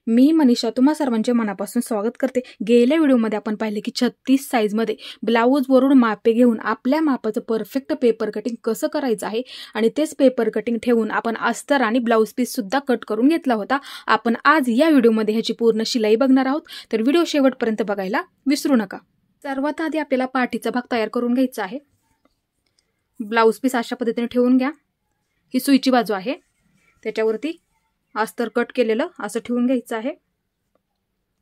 मी मनीषा तुम्हा सर्वांचे मनापासून स्वागत करते। गेल्या व्हिडिओमध्ये आपण पाहिले की 36 साईजमध्ये ब्लाऊजवरून मापे घेऊन आपल्या मापाचं परफेक्ट पेपर कटिंग कसं करायचं आहे आणि तेच पेपर कटिंग ठेवून आपण अस्तर आणि ब्लाऊज पीस सुद्धा कट करून घेतला होता। आपण आज या व्हिडिओमध्ये ह्याची पूर्ण शिलाई बघणार आहोत, तर व्हिडिओ शेवटपर्यंत बघायला विसरू नका। सर्वात आधी आपल्याला पाठीचा भाग तयार करून घ्यायचा आहे। ब्लाऊज पीस अशा पद्धतीने ठेवून घ्या। ही सुईची बाजू आहे, त्याच्यावरती अस्तर कट केलेलं असं ठेवून घ्यायचं आहे।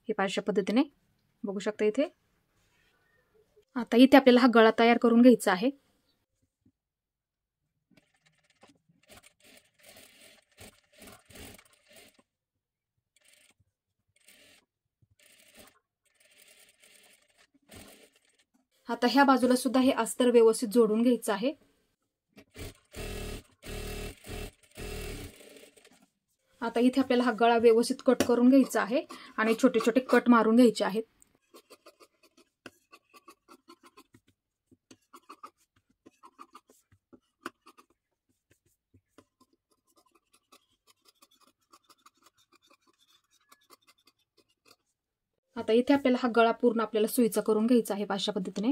हे अशा पद्धतीने बघू शकता इथे। आता इथे आपल्याला हा गळा तयार करून घ्यायचा आहे। आता ह्या बाजूला सुद्धा हे अस्तर व्यवस्थित जोडून घ्यायचं आहे। आता इथे आपल्याला हा गळा व्यवस्थित कट करून घ्यायचा आहे आणि छोटे छोटे कट मारून घ्यायचे आहेत। आता इथे आपल्याला हा गळा पूर्ण आपल्याला सुईचा करून घ्यायचा आहे। अशा पद्धतीने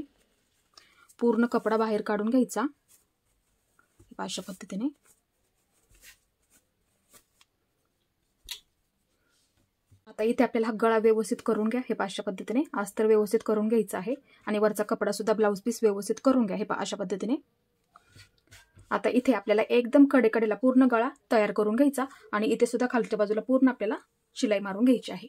पूर्ण कपडा बाहेर काढून घ्यायचा अशा पद्धतीने। आता इथे आपल्याला हा गळा व्यवस्थित करून घ्या। हे अशा पद्धतीने अस्तर व्यवस्थित करून घ्यायचं आहे आणि वरचा कपडा सुद्धा ब्लाऊज पीस व्यवस्थित करून घ्या। हे अशा पद्धतीने। आता इथे आपल्याला एकदम कडेकडेला पूर्ण गळा तयार करून घ्यायचा आणि इथे सुद्धा खालच्या बाजूला पूर्ण आपल्याला शिलाई मारून घ्यायची आहे।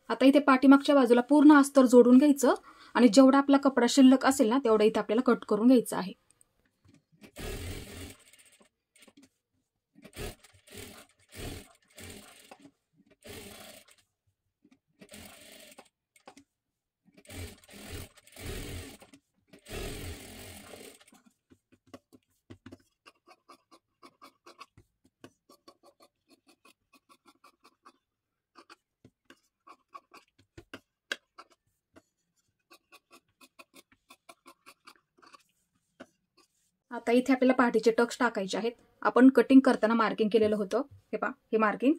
आता इथे पाठीमागच्या बाजूला पूर्ण अस्तर जोडून घ्यायचं आणि जेवढा आपला कपडा शिल्लक असेल ना तेवढा इथे आपल्याला कट करून घ्यायचा आहे। आता इथे आपल्याला पाठीचे टक्स टाकायचे आहेत। आपण कटिंग करताना मार्किंग केलेलं होतं, हे पहा, हे मार्किंग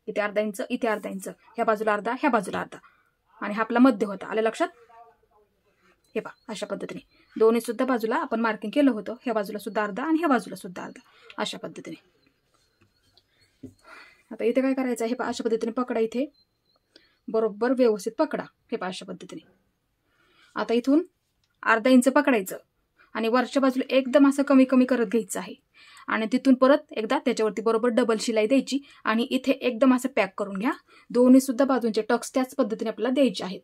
इथे अर्धा इंच, इथे अर्धा इंच, ह्या बाजूला अर्धा, ह्या बाजूला अर्धा, आणि हा आपला मध्य होता। आलं लक्षात? हे पहा अशा पद्धतीने दोन्ही सुद्धा बाजूला आपण मार्किंग केलं होतं। ह्या बाजूला सुद्धा अर्धा आणि ह्या बाजूला सुद्धा अर्धा, अशा पद्धतीने। आता इथे काय करायचं आहे, हे पहा अशा पद्धतीने पकडा, इथे बरोबर व्यवस्थित पकडा। हे पहा अशा पद्धतीने। आता इथून अर्धा इंच पकडायचं आणि वरच्या बाजूला एकदम असं कमी कमी करत घ्यायचं आहे आणि तिथून परत एकदा त्याच्यावरती बरोबर डबल शिलाई द्यायची आणि इथे एकदम असं पॅक करून घ्या। दोन्ही सुद्धा बाजूंचे टक्स त्याच पद्धतीने आपल्याला द्यायचे आहेत।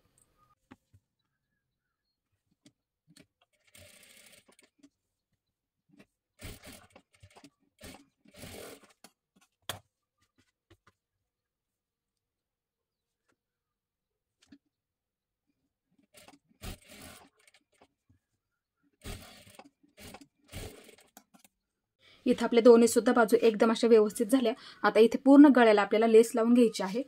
इथे आपले दोन्ही सुद्धा बाजू एकदम अशा व्यवस्थित झाल्या। आता इथे पूर्ण गळ्याला आपल्याला लेस लावून घ्यायची आहे।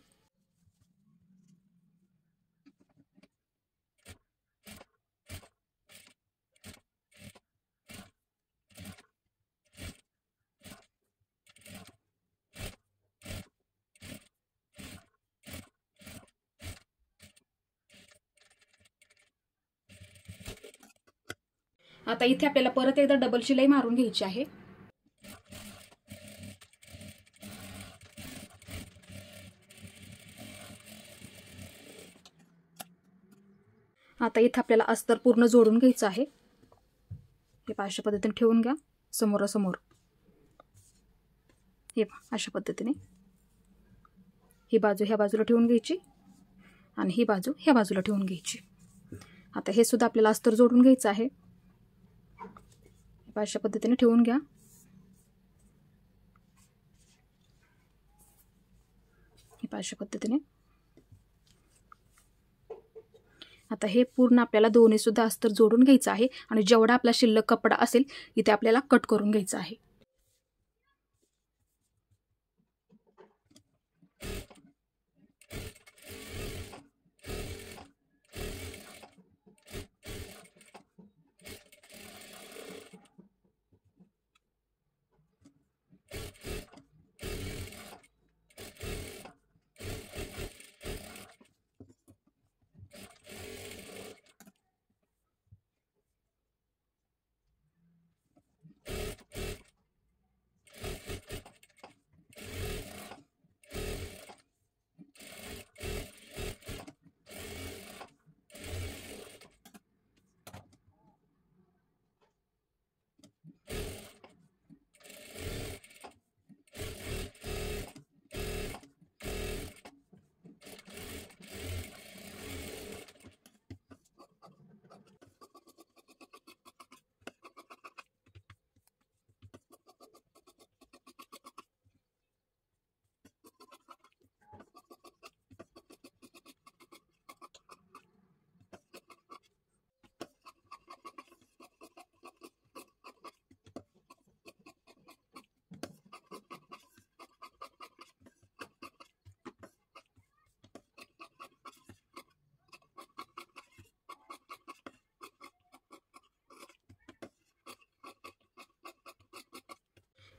आता इथे आपल्याला परत एकदा डबल शिलाई मारून घ्यायची आहे। आता इथे आपल्याला अस्तर पूर्ण जोडून घ्यायचं आहे। हे अशा पद्धतीने ठेवून घ्या समोरासमोर। हे अशा पद्धतीने ही बाजू ह्या बाजूला ठेवून घ्यायची आणि ही बाजू ह्या बाजूला ठेवून घ्यायची। आता हे सुद्धा आपल्याला अस्तर जोडून घ्यायचं आहे। अशा पद्धतीने ठेवून घ्या। अशा पद्धतीने आता हे पूर्ण आपल्याला दोन्ही सुद्धा अस्तर जोडून घ्यायचं आहे आणि जेवढा आपला शिल्लक कपडा असेल इथे आपल्याला कट करून घ्यायचं आहे.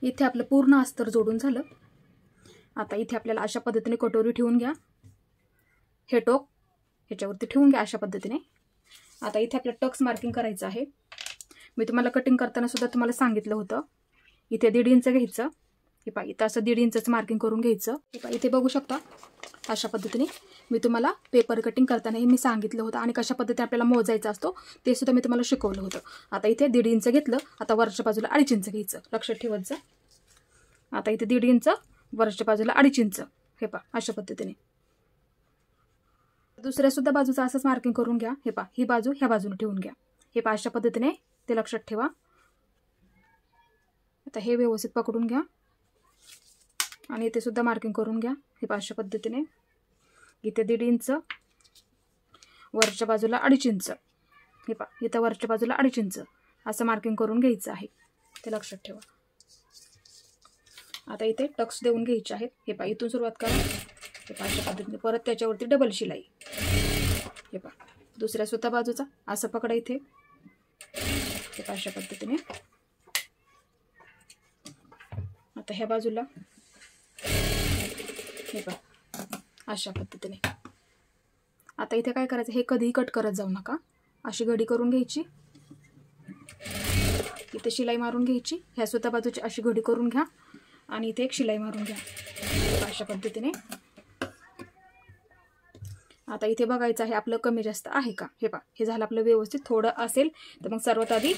इथे आपलं पूर्ण अस्तर जोडून झालं. आता इथे आपल्याला अशा पद्धतीने कटोरी ठेवून घ्या. हे टोक ह्याच्यावरती ठेवून घ्या अशा पद्धतीने. आता इथे आपल्याला टक्स मार्किंग करायचं आहे. मी तुम्हाला कटिंग करताना सुद्धा तुम्हाला सांगितलं होतं. इथे 1.5 इंच घ्यायचं. हे पहा इथं असं 1.5 इंचचं मार्किंग करून घ्यायचं. हे पहा इथे बघू शकता अशा पद्धतीने. मी तुम्हाला पेपर कटिंग करतानाही मी सांगितलं होतं आणि कशा पद्धतीने आपल्याला मोजायचा असतो ते सुद्धा मी तुम्हाला शिकवलं होतं. आता इथे 1.5 इंच घेतलं. आता वरच्या बाजूला 2.5 इंच घ्यायचं. लक्षात ठेवायचं. आता इथे 1.5 इंच, वरच्या बाजूला 2.5 इंच. हे पहा अशा पद्धतीने. दुसऱ्या सुद्धा बाजूचं असंच मार्किंग करून घ्या. हे पहा ही बाजू ह्या बाजूने ठेवून घ्या. हे पहा अशा पद्धतीने ते लक्षात ठेवा. आता हे व्यवस्थित पकडून घ्या आणि इथे सुद्धा मार्किंग करून घ्या. हे पहा अशा पद्धतीने. इथे 1.5 इंच, वरच्या बाजूला 2.5 इंच. हे पहा इथं वरच्या बाजूला 2.5 इंच असं मार्किंग करून घ्यायचं आहे. ते लक्षात ठेवा. आता इथे टक्स देऊन घ्यायचे आहेत. हे पहा इथून सुरुवात करा. हे पहा अशा पद्धतीने. परत त्याच्यावरती डबल शिलाई. हे पहा दुसऱ्या सुद्धा बाजूचा असं पकडा इथे. हे पहा अशा पद्धतीने. आता ह्या बाजूला हे पहा अशा पद्धतीने. आता इथे काय करायचं, हे कधीही कट करत जाऊ नका. अशी घडी करून घ्यायची. इथे शिलाई मारून घ्यायची. ह्या सुद्धा बाजूची अशी घडी करून घ्या आणि इथे एक शिलाई मारून घ्या अशा पद्धतीने. आता इथे बघायचं आहे आपलं कमी जास्त आहे का. हे पहा हे झालं आपलं व्यवस्थित. थोडं असेल तर मग सर्वात आधी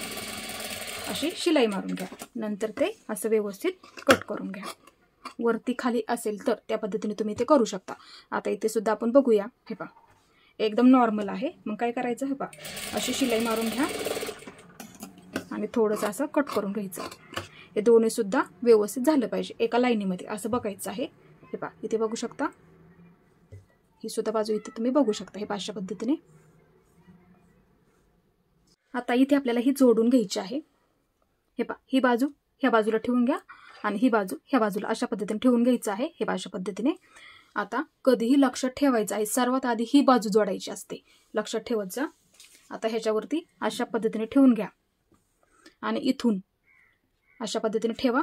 अशी शिलाई मारून घ्या. नंतर ते असं व्यवस्थित कट करून घ्या. वरती खाली असेल तर त्या पद्धतीने तुम्ही ते करू शकता. आता इथे सुद्धा आपण बघूया. हे पहा एकदम नॉर्मल आहे. मग काय करायचं, हे पहा अशी शिलाई मारून घ्या आणि थोडंसं असं कट करून घ्यायचं. हे दोन्ही सुद्धा व्यवस्थित झालं पाहिजे एका लाईनीमध्ये असं बघायचं आहे. हे पहा इथे बघू शकता. ही सुद्धा बाजू इथे तुम्ही बघू शकता. हे अशा पद्धतीने. आता इथे आपल्याला ही जोडून घ्यायची आहे. हे पहा ही बाजू ह्या बाजूला ठेवून घ्या आणि ही बाजू ह्या बाजूला अशा पद्धतीने ठेवून घ्यायचं आहे. हे अशा पद्धतीने. आता कधीही लक्षात ठेवायचं आहे सर्वात आधी ही बाजू जोडायची असते. लक्षात ठेवायचं. आता ह्याच्यावरती अशा पद्धतीने ठेवून घ्या आणि इथून अशा पद्धतीने ठेवा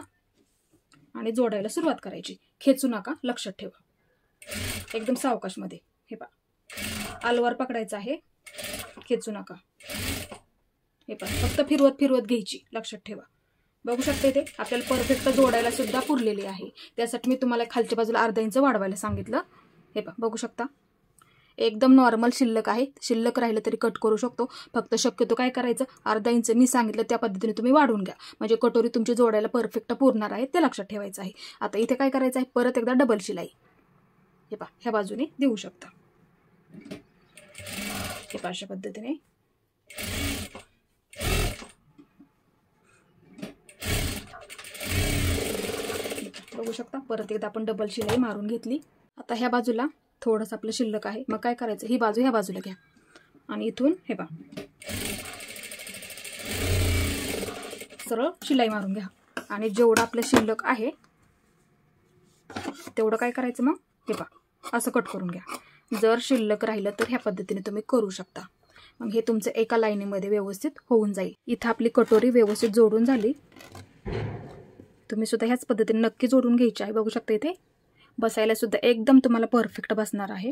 आणि जोडायला सुरुवात करायची. खेचू नका. लक्षात ठेवा. एकदम सावकाशमध्ये. हे पहा आलवार पकडायचं आहे. खेचू नका. हे पहा फक्त फिरवत फिरवत घ्यायची. लक्षात ठेवा. बघू शकता इथे आपल्याला परफेक्ट जोडायला सुद्धा पुरलेली आहे. त्यासाठी मी तुम्हाला खालच्या बाजूला 1/2 इंच वाढवायला सांगितलं. हे पहा बघू शकता. एकदम नॉर्मल शिल्लक आहे. शिल्लक राहिलं तरी कट करू शकतो. फक्त शक्यतो काय करायचं, 1/2 इंच मी सांगितलं त्या पद्धतीने तुम्ही वाढवून घ्या. म्हणजे कटोरी तुमची जोडायला परफेक्ट पुरणार आहे. ते लक्षात ठेवायचं आहे. आता इथे काय करायचं आहे, परत एकदा डबल शिलाई हे पहा ह्या बाजूने देऊ शकता. हे पहा अशा पद्धतीने. बघू शकता. परत एकदा आपण डबल शिलाई मारून घेतली. आता ह्या बाजूला थोडंसं आपलं शिल्लक आहे. मग काय करायचं, ही बाजू ह्या बाजूला घ्या आणि इथून हे पहा सरळ शिलाई मारून घ्या आणि जेवढं आपलं शिल्लक आहे तेवढं काय करायचं मग हे पहा असं कट करून घ्या। जर शिल्लक राहिलं तर ह्या पद्धतीने तुम्ही करू शकता। मग हे तुमचं एका लाईनीमध्ये व्यवस्थित होऊन जाईल। इथं आपली कटोरी व्यवस्थित जोडून झाली। तुम्ही सुद्धा ह्याच पद्धतीने नक्की जोडून घ्यायची आहे। बघू शकता इथे बसायला सुद्धा एकदम तुम्हाला परफेक्ट बसणार आहे।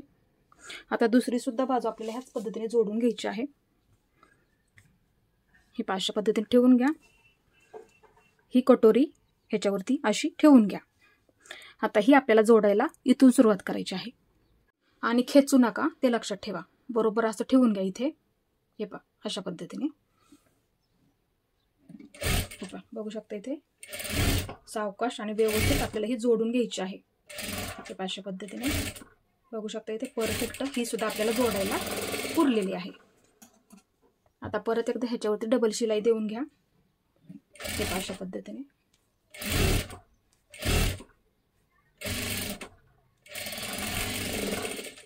आता दुसरी सुद्धा बाजू आपल्याला ह्याच पद्धतीने जोडून घ्यायची आहे। ही अशा पद्धतीने ठेवून घ्या। ही कटोरी ह्याच्यावरती अशी ठेवून घ्या। आता ही आपल्याला जोडायला इथून सुरुवात करायची आहे आणि खेचू नका ते लक्षात ठेवा। बरोबर असं ठेवून घ्या इथे हे पहा अशा पद्धतीने हे पहा बघू शकता इथे सावकाश आणि व्यवस्थित आपल्याला ही जोडून घ्यायची आहे। हे पहा अशा पद्धतीने बघू शकता इथे परफेक्ट ही सुद्धा आपल्याला जोडायला पुरलेली आहे। आता परत एकदा ह्याच्यावरती डबल शिलाई देऊन घ्या। हे पहा अशा पद्धतीने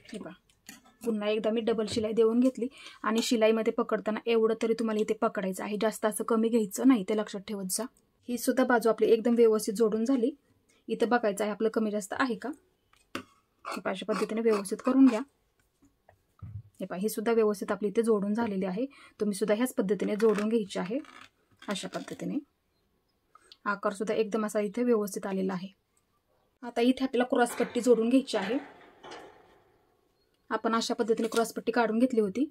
हे पहा पुन्हा एकदा मी डबल शिलाई देऊन घेतली आणि शिलाईमध्ये पकडताना एवढं तरी तुम्हाला इथे पकडायचं आहे। जास्त असं कमी घ्यायचं नाही ते लक्षात ठेवत जा। ही सुद्धा बाजू आपली एकदम व्यवस्थित जोडून झाली। इथं बघायचं आहे आपलं कमी जास्त आहे का। हे पहा अशा पद्धतीने व्यवस्थित करून घ्या। हे पहा ही सुद्धा व्यवस्थित आपली इथे जोडून झालेली आहे। तुम्ही सुद्धा ह्याच पद्धतीने जोडून घ्यायची आहे। अशा पद्धतीने आकार सुद्धा एकदम असा इथे व्यवस्थित आलेला आहे। आता इथे आपल्याला क्रॉसपट्टी जोडून घ्यायची आहे। आपण अशा पद्धतीने क्रॉसपट्टी काढून घेतली होती।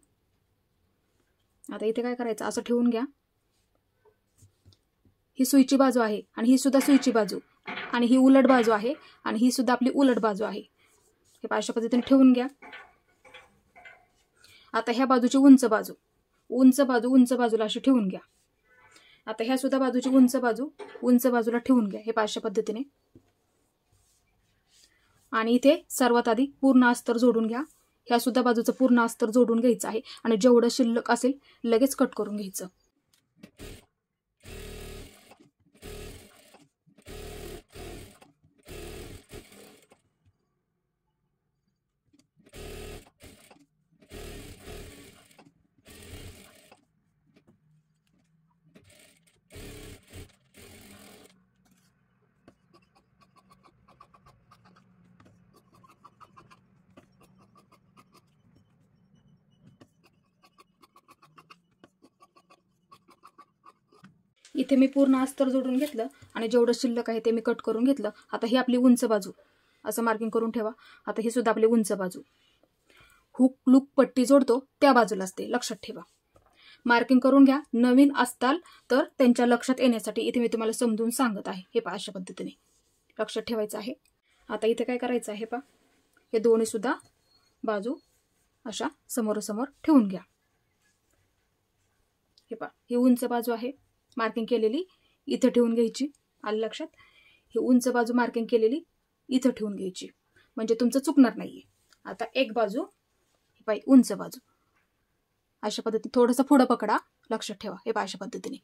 आता इथे काय करायचं असं ठेवून घ्या। ही सुईची बाजू आहे आणि ही सुद्धा सुईची बाजू आणि ही उलट बाजू आहे आणि ही सुद्धा आपली उलट बाजू आहे। हे अशा पद्धतीने ठेवून घ्या। आता ह्या बाजूची उंच बाजूला अशी ठेवून घ्या। आता ह्या सुद्धा बाजूची उंच बाजूला ठेवून घ्या। हे अशा पद्धतीने आणि इथे सर्वात आधी पूर्ण अस्तर जोडून घ्या। ह्या सुद्धा बाजूचं पूर्ण अस्तर जोडून घ्यायचं आहे आणि जेवढं शिल्लक असेल लगेच कट करून घ्यायचं। इथे मी पूर्ण अस्तर जोडून घेतलं आणि जेवढं शिल्लक आहे ते मी कट करून घेतलं। आता ही आपली उंच बाजू असं मार्किंग करून ठेवा। आता ही सुद्धा आपली उंच बाजू हुक लूक पट्टी जोडतो त्या बाजूला असते लक्षात ठेवा। मार्किंग करून घ्या। नवीन असताल तर त्यांच्या लक्षात येण्यासाठी इथे मी तुम्हाला समजून सांगत आहे। हे पहा अशा पद्धतीने लक्षात ठेवायचं आहे। आता इथे काय करायचं आहे पहा हे दोन्ही सुद्धा बाजू अशा समोरासमोर ठेवून घ्या। हे पहा ही उंच बाजू आहे मार्किंग केलेली इथं ठेवून घ्यायची। आलं लक्षात। ही उंच बाजू मार्किंग केलेली इथं ठेवून घ्यायची म्हणजे तुमचं चुकणार नाहीये। आता एक बाजू ही पाय उंच बाजू अशा पद्धतीने थोडंसं पुढं पकडा लक्षात ठेवा। हे पहा अशा पद्धतीने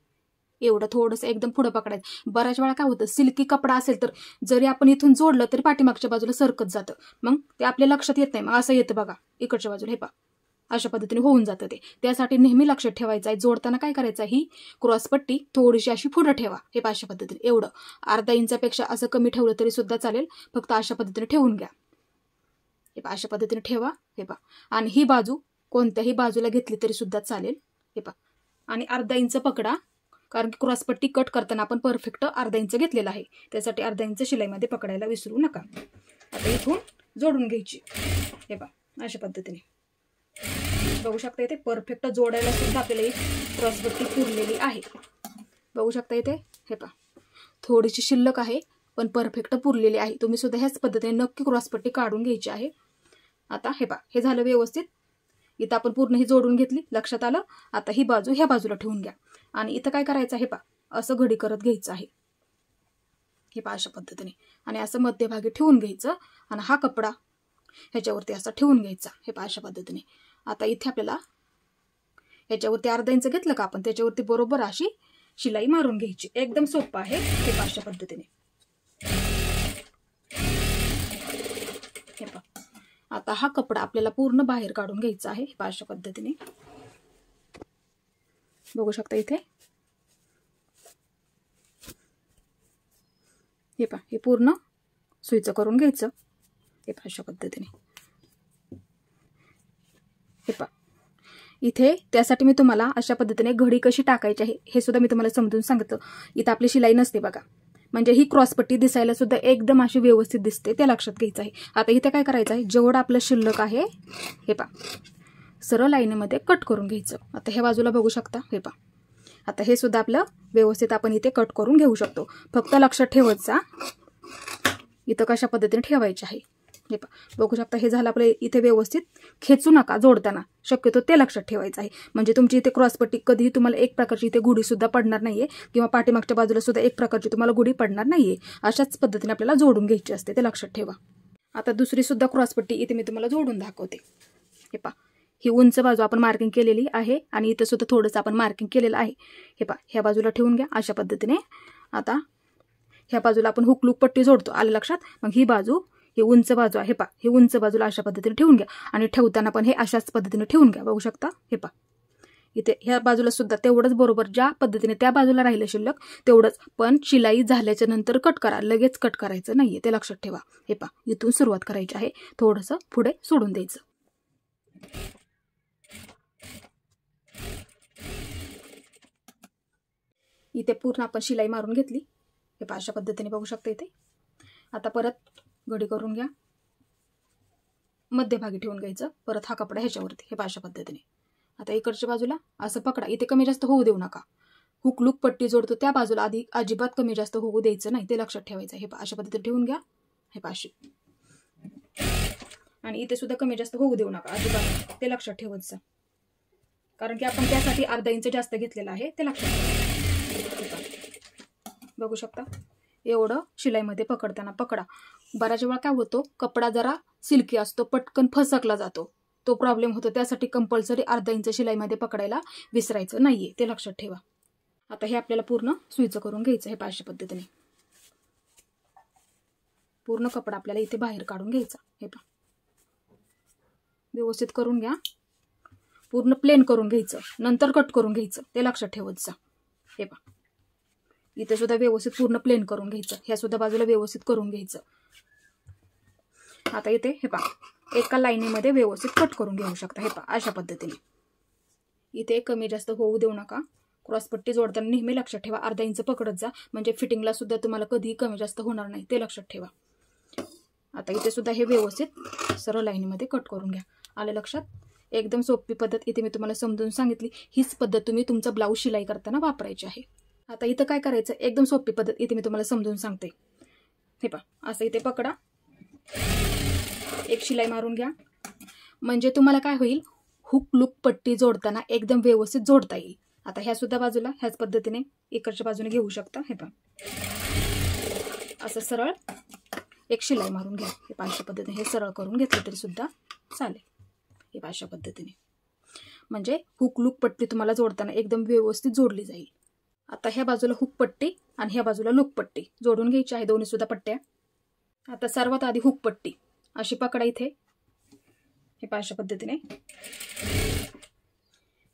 एवढं थोडंसं एकदम पुढं पकडायचं। बऱ्याच वेळा काय होतं सिल्की कपडा असेल तर जरी आपण इथून जोडलं तरी पाठीमागच्या बाजूला सरकत जातं मग ते आपल्या लक्षात येत नाही। मग असं येतं बघा इकडच्या बाजूला हे पहा अशा पद्धतीने होऊन जातं ते। त्यासाठी नेहमी लक्षात ठेवायचं आहे जोडताना काय करायचं ही क्रॉसपट्टी थोडीशी अशी पुढे ठेवा। हे अशा पद्धतीने एवढं अर्धा इंचापेक्षा असं कमी ठेवलं तरी सुद्धा चालेल फक्त अशा पद्धतीने ठेवून घ्या। हे अशा पद्धतीने ठेवा। हे पहा आणि ही बाजू कोणत्याही बाजूला घेतली तरी सुद्धा चालेल। हे पहा आणि अर्धा इंच पकडा कारण की क्रॉसपट्टी कट करताना आपण परफेक्ट अर्धा इंच घेतलेला आहे त्यासाठी अर्धा इंच शिलाईमध्ये पकडायला विसरू नका। आता इथून जोडून घ्यायची। हे पहा अशा पद्धतीने बघू शकता इथे परफेक्ट जोडायला सुद्धा आपल्याला ही क्रॉसपट्टी पुरलेली आहे। बघू शकता इथे हे पहा थोडीशी शिल्लक आहे पण परफेक्ट पुरलेली आहे। तुम्ही सुद्धा ह्याच पद्धतीने नक्की क्रॉसपट्टी काढून घ्यायची आहे। आता हे पहा हे झालं व्यवस्थित। इथं आपण पूर्ण ही जोडून घेतली लक्षात आलं। आता ही बाजू ह्या बाजूला ठेवून घ्या आणि इथं काय करायचं आहे पहा असं घडी करत घ्यायचं आहे। हे पहा अशा पद्धतीने आणि असं मध्यभागी ठेवून घ्यायचं आणि हा कपडा ह्याच्यावरती असा ठेवून घ्यायचा। हे पहा अशा पद्धतीने आता इथे आपल्याला ह्याच्यावरती अर्धा इंच घेतलं का आपण त्याच्यावरती बरोबर अशी शिलाई मारून घ्यायची। एकदम सोपं आहे। हे पहा अशा पद्धतीने हे पहा आता हा कपडा आपल्याला पूर्ण बाहेर काढून घ्यायचा आहे। हे पहा अशा पद्धतीने बघू शकता इथे हे पहा, हे पूर्ण सुईचं करून घ्यायचं. हे पहा अशा पद्धतीने. हे पहा इथे त्यासाठी मी तुम्हाला अशा पद्धतीने घडी कशी टाकायची आहे हे सुद्धा मी तुम्हाला समजून सांगितलं. इथं आपली शिलाई नसते बघा, म्हणजे ही क्रॉसपट्टी दिसायला सुद्धा एकदम अशी व्यवस्थित दिसते, ते लक्षात घ्यायचं आहे. आता इथे काय करायचं आहे, जेवढं आपलं शिल्लक आहे हे पहा सरळ लाईनीमध्ये कट करून घ्यायचं. आता ह्या बाजूला बघू शकता. हे पहा आता हे सुद्धा आपलं व्यवस्थित आपण इथे कट करून घेऊ शकतो. फक्त लक्षात ठेवायचा इथं कशा पद्धतीने ठेवायचे आहे. हे पहा बघू शकता हे झालं आपलं. इथे व्यवस्थित खेचू नका जोडताना, शक्यतो ते लक्षात ठेवायचं आहे. म्हणजे तुमची इथे क्रॉसपट्टी कधीही तुम्हाला एक प्रकारची इथे गुढी सुद्धा पडणार नाहीये, किंवा पाठीमागच्या बाजूला सुद्धा एक प्रकारची तुम्हाला गुढी पडणार नाहीये. अशाच पद्धतीने आपल्याला जोडून घ्यायची असते, ते लक्षात ठेवा. आता दुसरी सुद्धा क्रॉसपट्टी इथे मी तुम्हाला जोडून दाखवते. हे पहा ही उंच बाजू आपण मार्किंग केलेली आहे आणि इथं सुद्धा थोडंसं आपण मार्किंग केलेलं आहे. हे पहा ह्या बाजूला ठेवून घ्या अशा पद्धतीने. आता ह्या बाजूला आपण हुक लूक पट्टी जोडतो, आलं लक्षात. मग ही बाजू, ही उंच बाजू आहे पहा, ही उंच बाजूला अशा पद्धतीने ठेवून घ्या आणि ठेवताना पण हे अशाच पद्धतीने ठेवून घ्या. बघू शकता. हे पहा इथे ह्या बाजूला सुद्धा तेवढंच बरोबर ज्या पद्धतीने त्या बाजूला राहिलं शिल्लक तेवढंच, पण शिलाई झाल्याच्या नंतर कट करा, लगेच कट करायचं नाहीये, ते लक्षात ठेवा. हे पहा इथून सुरुवात करायची आहे, थोडंसं पुढे सोडून द्यायचं. इथे पूर्ण आपण शिलाई मारून घेतली. हे पहा अशा पद्धतीने बघू शकता इथे. आता परत घडी करून घ्या, मध्यभागी ठेवून घ्यायचं. परत हा कपडा ह्याच्यावरती. हे पहा अशा पद्धतीने. आता इकडच्या बाजूला असं पकडा, इथे कमी जास्त होऊ देऊ नका. हुक लूक पट्टी जोडतो त्या बाजूला आधी अजिबात कमी जास्त होऊ द्यायचं नाही, ते लक्षात ठेवायचं. हे पहा अशा पद्धतीने ठेवून घ्या. हे पहा अशी. आणि इथे सुद्धा कमी जास्त होऊ देऊ नका अजिबात, ते लक्षात ठेवायचं. कारण की आपण त्यासाठी अर्धा इंच जास्त घेतलेला आहे, ते लक्षात ठेवायचं. बघू शकता एवढं शिलाईमध्ये पकडताना पकडा. बऱ्याच वेळा काय होतो, कपडा जरा सिल्की असतो, पटकन फसकला जातो, तो प्रॉब्लेम होतो. त्यासाठी कंपल्सरी अर्धा इंच शिलाईमध्ये पकडायला विसरायचं नाहीये, ते लक्षात ठेवा. आता हे आपल्याला पूर्ण सुईचं करून घ्यायचं. हे अशा पद्धतीने पूर्ण कपडा आपल्याला इथे बाहेर काढून घ्यायचा. हे पहा व्यवस्थित करून घ्या, पूर्ण प्लेन करून घ्यायचं, नंतर कट करून घ्यायचं, ते लक्षात ठेवायचं. हे पहा इथे सुद्धा व्यवस्थित पूर्ण प्लेन करून घ्यायचं, ह्या सुद्धा बाजूला व्यवस्थित करून घ्यायचं. आता इथे हे पहा एका लाईनीमध्ये व्यवस्थित कट करून घेऊ शकता. हे पहा अशा पद्धतीने. इथे कमी जास्त होऊ देऊ नका. क्रॉसपट्टी जोडताना नेहमी लक्षात ठेवा अर्धा इंच पकडत जा, म्हणजे फिटिंगला सुद्धा तुम्हाला कधीही कमी जास्त होणार नाही, ते लक्षात ठेवा. आता इथे सुद्धा हे व्यवस्थित सरळ लाईनीमध्ये कट करून घ्या. आलं लक्षात. एकदम सोपी पद्धत इथे मी तुम्हाला समजून सांगितली. हीच पद्धत तुम्ही तुमचा ब्लाऊज शिलाई करताना वापरायची आहे. आता इथं काय करायचं, एकदम सोपी पद्धत इथे मी तुम्हाला समजून सांगते. हे पहा असं इथे पकडा, एक शिलाई मारून घ्या, म्हणजे तुम्हाला काय होईल, हुक लूक पट्टी जोडताना एकदम व्यवस्थित जोडता येईल. आता ह्या सुद्धा बाजूला ह्याच पद्धतीने इकडच्या बाजूने घेऊ शकता. हे पहा असं सरळ एक शिलाई मारून घ्या. हे पहा अशा पद्धतीने हे सरळ करून घेतलं तरी सुद्धा चालेल. हे पहा अशा पद्धतीने, म्हणजे हुक लूक पट्टी तुम्हाला जोडताना एकदम व्यवस्थित जोडली जाईल. आता ह्या बाजूला हुक पट्टी आणि ह्या बाजूला लूक पट्टी जोडून घ्यायची आहे, दोन्ही सुद्धा पट्ट्या. आता सर्वात आधी हुक पट्टी अशी पकडा इथे. हे पहा अशा पद्धतीने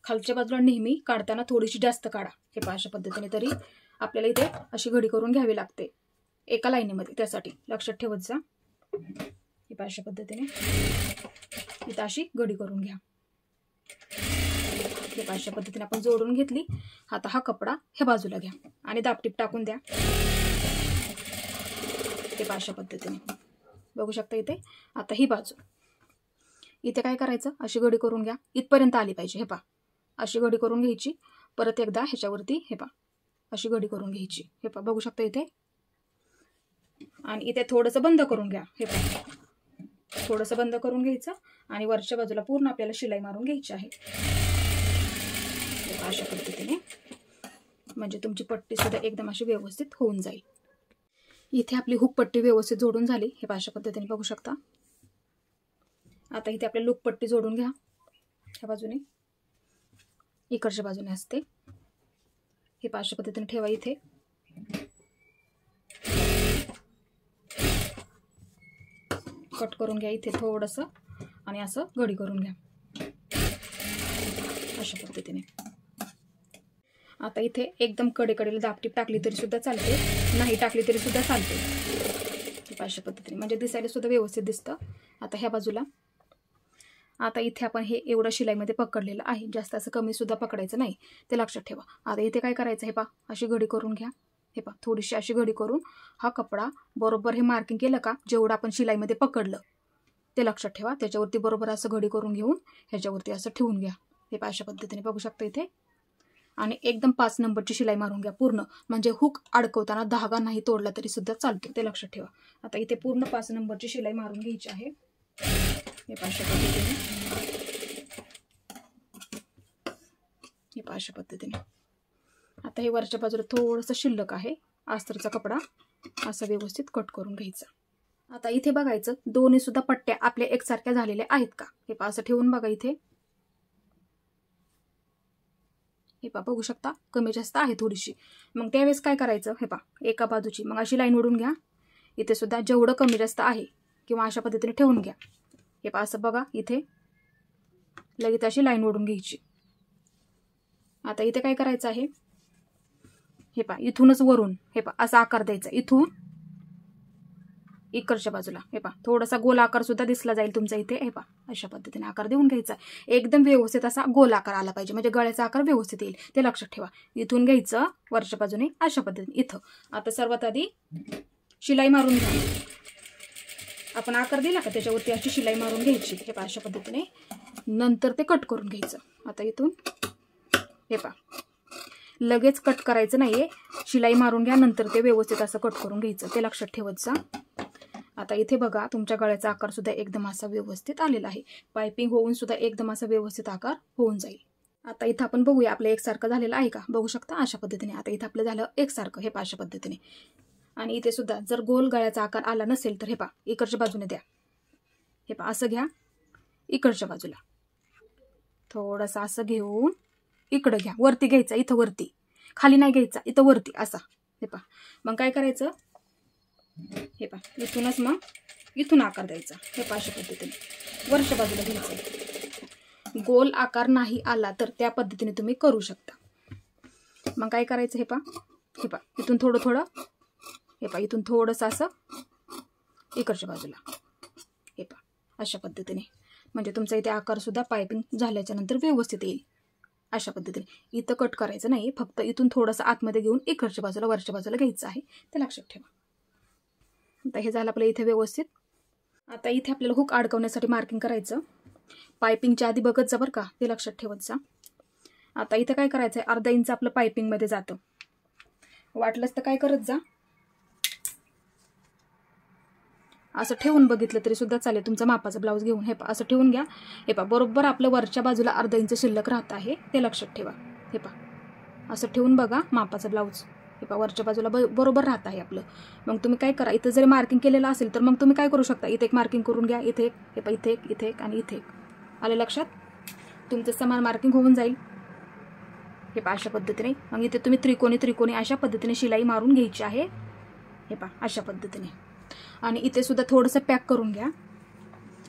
खालच्या बाजूला नेहमी काढताना थोडीशी जास्त काढा. हे पहा अशा पद्धतीने. तरी आपल्याला इथे अशी घडी करून घ्यावी लागते एका लाईनीमध्ये, त्यासाठी लक्षात ठेवत जा. हे पहा अशा पद्धतीने इथं अशी घडी करून घ्या. हे पहा अशा पद्धतीने आपण जोडून घेतली. आता हा कपडा ह्या बाजूला घ्या आणि दाबटीप टाकून द्या. हे पहा अशा पद्धतीने बघू शकता इथे. आता ही बाजू इथे काय करायचं, अशी घडी करून घ्या, इथपर्यंत आली पाहिजे. हे पहा अशी घडी करून घ्यायची. परत एकदा ह्याच्यावरती हे पहा अशी घडी करून घ्यायची. हे पहा बघू शकता इथे. आणि इथे थोडंसं बंद करून घ्या. हे पहा थोडंसं बंद करून घ्यायचं आणि वरच्या बाजूला पूर्ण आपल्याला शिलाई मारून घ्यायची आहे. हे पहा अशा पद्धतीने, म्हणजे तुमची पट्टी सुद्धा एकदम अशी व्यवस्थित होऊन जाईल. इथे आपली हुक पट्टी व्यवस्थित जोडून झाली. हे पहा अशा पद्धतीने बघू शकता. आता इथे आपल्या लूक पट्टी जोडून घ्या. ह्या बाजूने इकडच्या बाजूने असते. हे पहा अशा पद्धतीने ठेवा इथे. कट करून घ्या इथे थोडंसं आणि असं घडी करून घ्या अशा पद्धतीने. आता इथे एकदम कडेकडेला दाबटीप टाकली तरी सुद्धा चालते, नाही टाकली तरी सुद्धा चालते अशा पद्धतीने, म्हणजे दिसायला सुद्धा व्यवस्थित दिसतं. आता ह्या बाजूला आता इथे आपण हे एवढं शिलाईमध्ये पकडलेलं आहे, जास्त असं कमी सुद्धा पकडायचं नाही, ते लक्षात ठेवा. आता इथे काय करायचं, हे पहा अशी घडी करून घ्या. हे पहा थोडीशी अशी घडी करून हा कपडा बरोबर हे मार्किंग केलं का, जेवढं आपण शिलाईमध्ये पकडलं ते लक्षात ठेवा. त्याच्यावरती बरोबर असं घडी करून घेऊन ह्याच्यावरती असं ठेवून घ्या. हे पहा अशा पद्धतीने बघू शकता इथे. आणि एकदम 5 नंबरची शिलाई मारून घ्या पूर्ण, म्हणजे हुक अडकवताना धागा नाही तोडला तरी सुद्धा चालतो, ते लक्षात ठेवा. आता इथे पूर्ण 5 नंबरची शिलाई मारून घ्यायची आहे. हे पहा अशा पद्धतीने, हे पहा अशा पद्धतीने. आता हे वरच्या बाजूला थोडंसं शिल्लक आहे अस्तरचा कपडा, असं व्यवस्थित कट करून घ्यायचा. आता इथे बघायचं दोन्ही सुद्धा पट्ट्या आपल्या एकसारख्या झालेल्या आहेत का, हे पहा असं ठेवून बघा इथे. हे पहा बघू शकता कमी जास्त आहे थोडीशी. मग त्यावेळेस काय करायचं, हे पहा एका बाजूची मग अशी लाईन ओढून घ्या. इथे सुद्धा जेवढं कमी जास्त आहे किंवा अशा पद्धतीने ठेवून घ्या. हे पहा असं बघा इथे लगेच अशी लाईन ओढून घ्यायची. आता इथे काय करायचं आहे, हे पहा इथूनच वरून हे पहा असा आकार द्यायचा, इथून इकडच्या बाजूला. हे पहा थोडासा गोल आकार सुद्धा दिसला जाईल तुमचा इथे. हे पहा अशा पद्धतीने आकार देऊन घ्यायचा. एकदम व्यवस्थित असा गोल आकार आला पाहिजे, म्हणजे गळ्याचा आकार व्यवस्थित येईल, ते लक्षात ठेवा. इथून घ्यायचं वरच्या बाजूने अशा पद्धतीने इथं. आता सर्वात आधी शिलाई मारून घ्या. आपण आकार दिला का त्याच्यावरती अशी शिलाई मारून घ्यायची. हे पहा अशा पद्धतीने. नंतर ते कट करून घ्यायचं. आता इथून हे पहा लगेच कट करायचं नाहीये, शिलाई मारून घ्या, नंतर ते व्यवस्थित असं कट करून घ्यायचं, ते लक्षात ठेवत जा. आता इथे बघा तुमच्या गळ्याचा आकार सुद्धा एकदम असा व्यवस्थित आलेला आहे. पायपिंग होऊन सुद्धा एकदम असा व्यवस्थित आकार होऊन जाईल. आता इथं आपण बघूया आपलं एकसारखं झालेलं आहे का, बघू शकता अशा पद्धतीने. आता इथं आपलं झालं एकसारखं, हे पहा अशा पद्धतीने. आणि इथे सुद्धा जर गोल गळ्याचा आकार आला नसेल तर हे पहा इकडच्या बाजूने द्या. हे पहा असं घ्या, इकडच्या बाजूला थोडंसं असं घेऊन इकडं घ्या, वरती घ्यायचा, इथं वरती, खाली नाही घ्यायचा, इथं वरती असा. हे पहा मग काय करायचं, हे पहा इथूनच मग इथून आकार द्यायचा. हे पहा अशा पद्धतीने वरच्या बाजूला घ्यायचं. गोल आकार नाही आला तर त्या पद्धतीने तुम्ही करू शकता. मग काय करायचं, हे पहा, हे पहा इथून थोडं थोडं, हे पहा इथून थोडंसं असं इकडच्या बाजूला. हे पहा अशा पद्धतीने, म्हणजे तुमचा इथे आकार सुद्धा पायपिंग झाल्याच्या नंतर व्यवस्थित येईल. अशा पद्धतीने इथं कट करायचं नाही, फक्त इथून थोडंसं आतमध्ये घेऊन इकडच्या बाजूला वरच्या बाजूला घ्यायचं आहे, ते लक्षात ठेवा. आता हे झालं आपलं इथे व्यवस्थित. आता इथे आपल्याला हुक अडकवण्यासाठी मार्किंग करायचं. पायपिंगच्या आधी बघत जा बरं का, ते लक्षात ठेवत जा. आता इथे काय करायचं आहे, अर्धा इंच आपलं पायपिंगमध्ये जातं. वाटलंच तर काय करत जा, असं ठेवून बघितलं तरी सुद्धा चालेल, तुमचा मापाचा ब्लाऊज घेऊन. हे पहा असं ठेवून घ्या. हे पहा बरोबर आपलं वरच्या बाजूला अर्धा इंच शिल्लक राहत आहे, ते लक्षात ठेवा. हे पहा असं ठेवून बघा मापाचा ब्लाऊज. हे पहा वरच्या बाजूला बरोबर राहत आहे आपलं. मग तुम्ही काय करा, इथं जरी मार्किंग केलेलं असेल तर मग तुम्ही काय करू शकता, इथे एक मार्किंग करून घ्या, इथे एक, हे पहा इथे एक, इथे एक आणि इथे एक. आले लक्षात, तुमचं समान मार्किंग होऊन जाईल. हे पहा अशा पद्धतीने. मग इथे तुम्ही त्रिकोणी अशा पद्धतीने शिलाई मारून घ्यायची आहे. हे पहा अशा पद्धतीने. आणि इथे सुद्धा थोडंसं पॅक करून घ्या,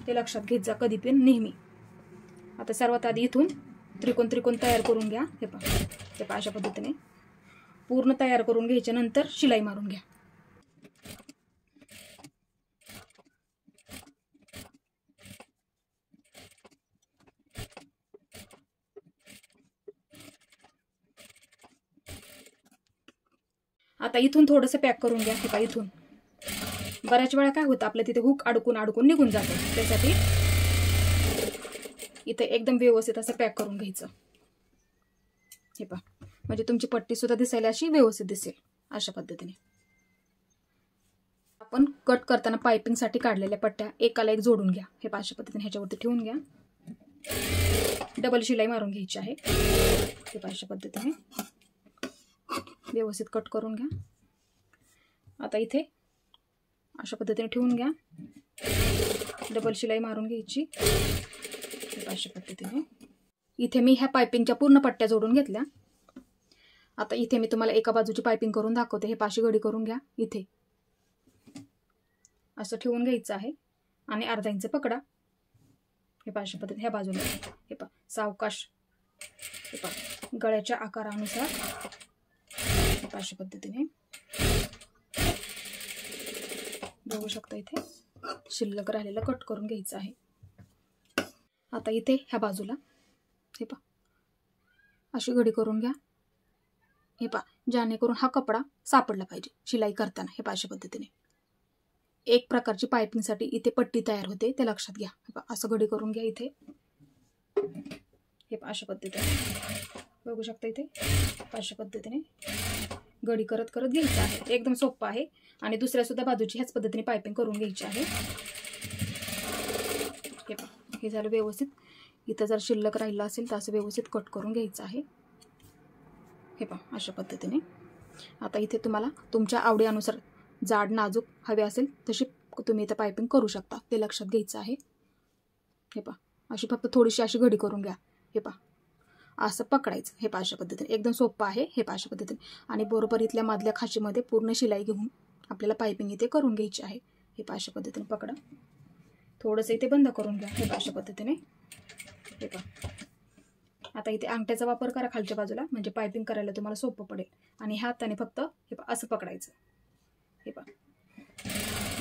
ते लक्षात घेत जा कधी पण नेहमी. आता सर्वात आधी इथून त्रिकोण तयार करून घ्या. हे पहा अशा पद्धतीने पूर्ण तयार करून घ्यायच्या नंतर शिलाई मारून घ्या. आता इथून थोडंसं पॅक करून घ्या. हे पहा इथून बऱ्याच वेळा काय होतं, आपल्या तिथे हुक अडकून निघून जातं, त्यासाठी इथे एकदम व्यवस्थित असं पॅक करून घ्यायचं. हे पहा म्हणजे तुमची पट्टी सुद्धा दिसायला अशी व्यवस्थित दिसेल. अशा पद्धतीने आपण कट करताना पायपिंगसाठी काढलेल्या पट्ट्या एकाला एक जोडून घ्या. हे पहा अशा पद्धतीने ह्याच्यावरती ठेवून घ्या. डबल शिलाई मारून घ्यायची आहे. हे पहा अशा पद्धतीने व्यवस्थित कट करून घ्या. आता इथे अशा पद्धतीने ठेवून घ्या, डबल शिलाई मारून घ्यायची. अशा पद्धतीने इथे मी ह्या पायपिंगच्या पूर्ण पट्ट्या जोडून घेतल्या. आता इथे मी तुम्हाला एका बाजूची पायपिंग करून दाखवते. हे पाशी घडी करून घ्या, इथे असं ठेवून घ्यायचं आहे आणि अर्धा इंच पकडा. हे पहा अशा पद्धतीने ह्या बाजूला. हे पहा सावकाश, हे पहा गळ्याच्या आकारानुसार अशा पद्धतीने बघू शकता. इथे शिल्लक राहिलेलं कट करून घ्यायचं आहे. आता इथे ह्या बाजूला हे पहा अशी घडी करून घ्या. हे पहा जेणेकरून हा कपडा सापडला पाहिजे शिलाई करताना. हे पहा अशा पद्धतीने एक प्रकारची पायपिंगसाठी इथे पट्टी तयार होते ते लक्षात घ्या. हे पहा असं घडी करून घ्या. इथे हे पहा अशा पद्धतीने बघू शकता. इथे अशा पद्धतीने घडी करत करत घ्यायचं आहे. एकदम सोपं आहे. आणि दुसऱ्या सुद्धा बाजूची ह्याच पद्धतीने पायपिंग करून घ्यायची आहे. हे पहा हे झालं व्यवस्थित. इथं जर शिल्लक राहिलं असेल तर असं व्यवस्थित कट करून घ्यायचं आहे. हे पहा अशा पद्धतीने. आता इथे तुम्हाला तुमच्या आवडीनुसार जाड नाजूक हवे असेल तशी तुम्ही इथं पायपिंग करू शकता ते लक्षात घ्यायचं आहे. हे पहा अशी फक्त थोडीशी अशी घडी करून घ्या. हे पहा असं पकडायचं. हे पहा अशा पद्धतीने एकदम सोपं आहे. हे पहा अशा पद्धतीने आणि बरोबर इथल्या मधल्या खाचीमध्ये पूर्ण शिलाई घेऊन आपल्याला पायपिंग इथे करून घ्यायची आहे. हे पहा अशा पद्धतीने पकडा. थोडंसं इथे बंद करून घ्या. हे पहा अशा पद्धतीने. हे पहा आता इथे अंगठ्याचा वापर करा खालच्या बाजूला म्हणजे पायपिंग करायला तुम्हाला सोपं पडेल. आणि ह्या हाताने फक्त हे पहा असं पकडायचं. हे पहा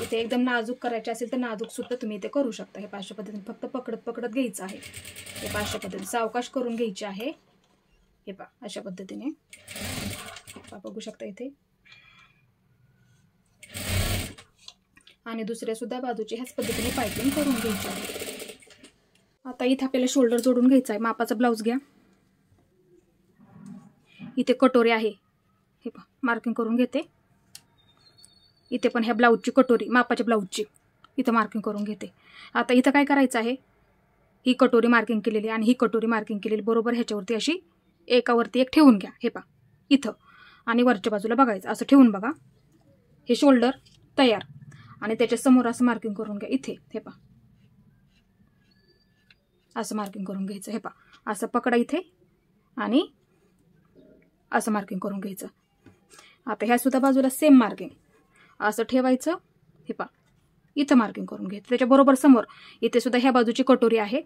इथे एकदम नाजूक करायचे असेल तर नाजूक सुद्धा तुम्ही इथे करू शकता. हे पहा अशा पद्धतीने फक्त पकडत पकडत घ्यायचं आहे. हे पहा अशा पद्धतीने सावकाश करून घ्यायचे आहे. हे पहा अशा पद्धतीने बघू शकता इथे. आणि दुसऱ्या सुद्धा बाजूची ह्याच पद्धतीने पायपिंग करून घ्यायची आहे. आता इथे आपल्याला शोल्डर जोडून घ्यायचा आहे. मापाचा ब्लाऊज घ्या. इथे कटोरी आहे. हे पहा मार्किंग करून घेते. इथे पण ह्या ब्लाऊजची कटोरी मापाच्या ब्लाऊजची इथं मार्किंग करून घेते. आता इथं काय करायचं आहे ही कटोरी मार्किंग केलेली आणि ही कटोरी मार्किंग केलेली बरोबर ह्याच्यावरती अशी एकावरती एक ठेवून घ्या. हे पहा इथं आणि वरच्या बाजूला बघायचं असं ठेवून बघा. हे शोल्डर तयार आणि त्याच्या समोर असं मार्किंग करून घ्या. इथे हे पहा असं मार्किंग करून घ्यायचं. हे पहा असं पकडा इथे आणि असं मार्किंग करून घ्यायचं. आता ह्या सुद्धा बाजूला सेम मार्किंग असं ठेवायचं. हे पहा इथं मार्किंग करून घ्यायचं. त्याच्याबरोबर समोर इथे सुद्धा ह्या बाजूची कटोरी आहे.